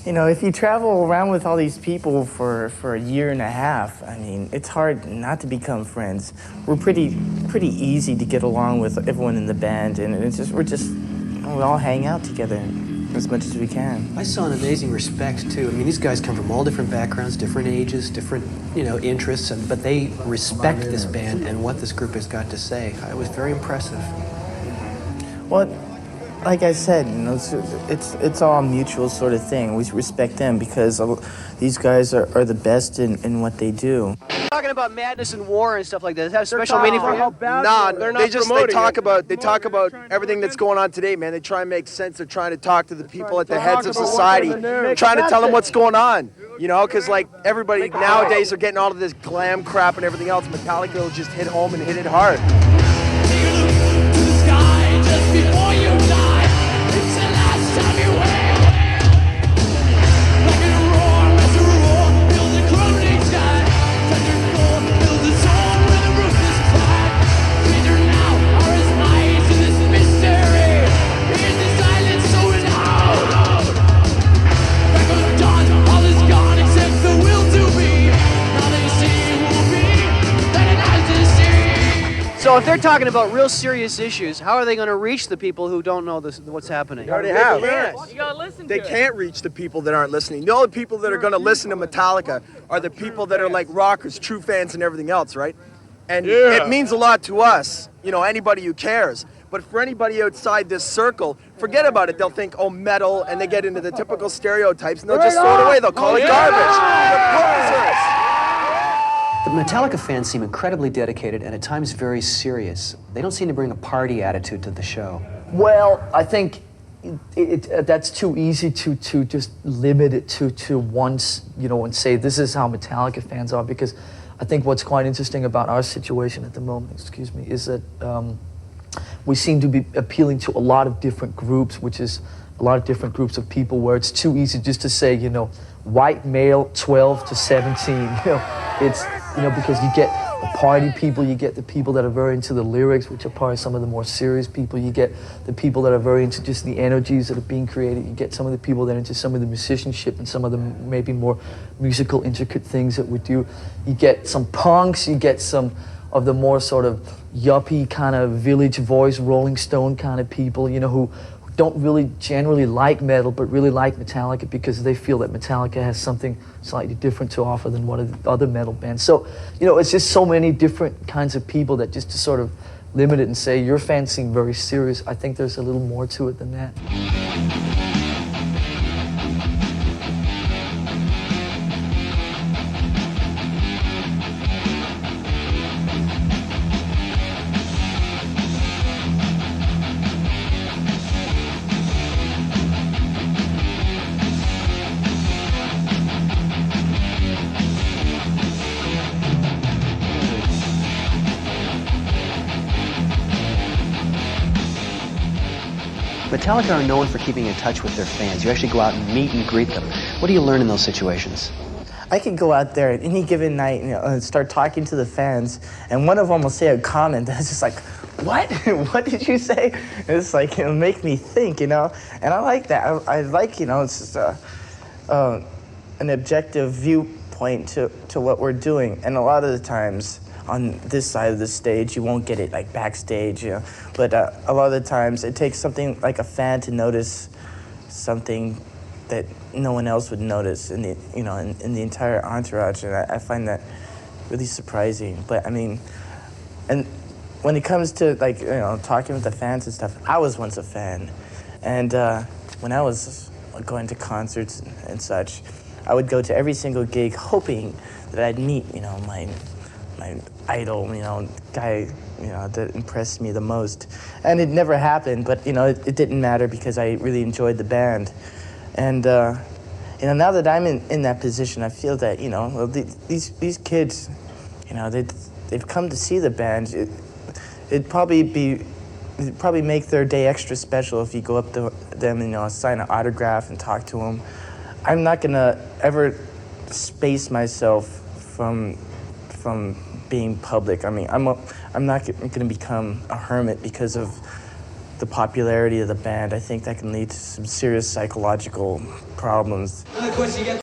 You know, if you travel around with all these people for a year and a half, I mean, it's hard not to become friends. We're pretty easy to get along with everyone in the band, and we all hang out together as much as we can. I saw an amazing respect too. I mean, these guys come from all different backgrounds, different ages, different interests, but they respect this band and what this group has got to say. It was very impressive. Well, like I said, it's all a mutual sort of thing. We respect them because these guys are the best in what they do. Talking about madness and war and stuff like that. Does that have a special meaning for you? Nah, they talk about everything that's going on today, man. They try and make sense. They're trying to talk to the people at the heads of society, trying to tell them what's going on. You know, because like everybody nowadays are getting all of this glam crap and everything else. Metallica will just hit home and hit it hard. Before you die, it's the last time you wail. Like a roar, as a roar, build a crumbling sky. Thunder core, build a zone where the roof is flat. Greater now are his eyes in this mystery. Hear the silence so loud. Back of dawn, all is gone except the will to be. Now they see it will be, that it has to see. So if they're talking about real serious issues, how are they going to reach the people who don't know what's happening? They already have. You gotta listen They can't reach the people that aren't listening. The only people that are going to listen to Metallica are the people that are like rockers, true fans, and everything else, right? And it means a lot to us, anybody who cares. But for anybody outside this circle, forget about it. They'll think, oh, metal, and they get into the typical stereotypes, and they'll just throw it away. They'll call it garbage. They're posers. The Metallica fans seem incredibly dedicated and at times very serious. They don't seem to bring a party attitude to the show. Well, I think that's too easy to just limit it to once, and say this is how Metallica fans are, because I think what's quite interesting about our situation at the moment, is that we seem to be appealing to a lot of different groups, which is a lot of different groups of people, where it's too easy just to say, white male 12 to 17, it's, because you get the party people, you get the people that are very into the lyrics, which are probably some of the more serious people, you get the people that are very into just the energies that are being created, you get some of the people that are into some of the musicianship and some of the maybe more musical intricate things that we do, you get some punks, you get some of the more sort of yuppie kind of Village Voice, Rolling Stone kind of people, who don't really generally like metal, but really like Metallica because they feel that Metallica has something slightly different to offer than one of the other metal bands. So, it's just so many different kinds of people that just to sort of limit it and say, your fans seem very serious, I think there's a little more to it than that. Metallica are known for keeping in touch with their fans. You actually go out and meet and greet them. What do you learn in those situations? I could go out there at any given night and start talking to the fans, and one of them will say a comment that's just like, what? What did you say? And it's like, it'll make me think, and I like that. I like, it's just an objective viewpoint to what we're doing, and a lot of the times on this side of the stage, you won't get it like backstage, but a lot of the times it takes something like a fan to notice something that no one else would notice in the in the entire entourage, and I find that really surprising. But I mean, and when it comes to like talking with the fans and stuff, I was once a fan, and when I was going to concerts and such, I would go to every single gig hoping that I'd meet my idol, guy, that impressed me the most. And it never happened, but, it didn't matter because I really enjoyed the band. And, now that I'm in that position, I feel that, these kids, they've come to see the band. It'd probably make their day extra special if you go up to them and, sign an autograph and talk to them. I'm not gonna ever space myself from being public. I mean, I'm not going to become a hermit because of the popularity of the band. I think that can lead to some serious psychological problems. Another question you get.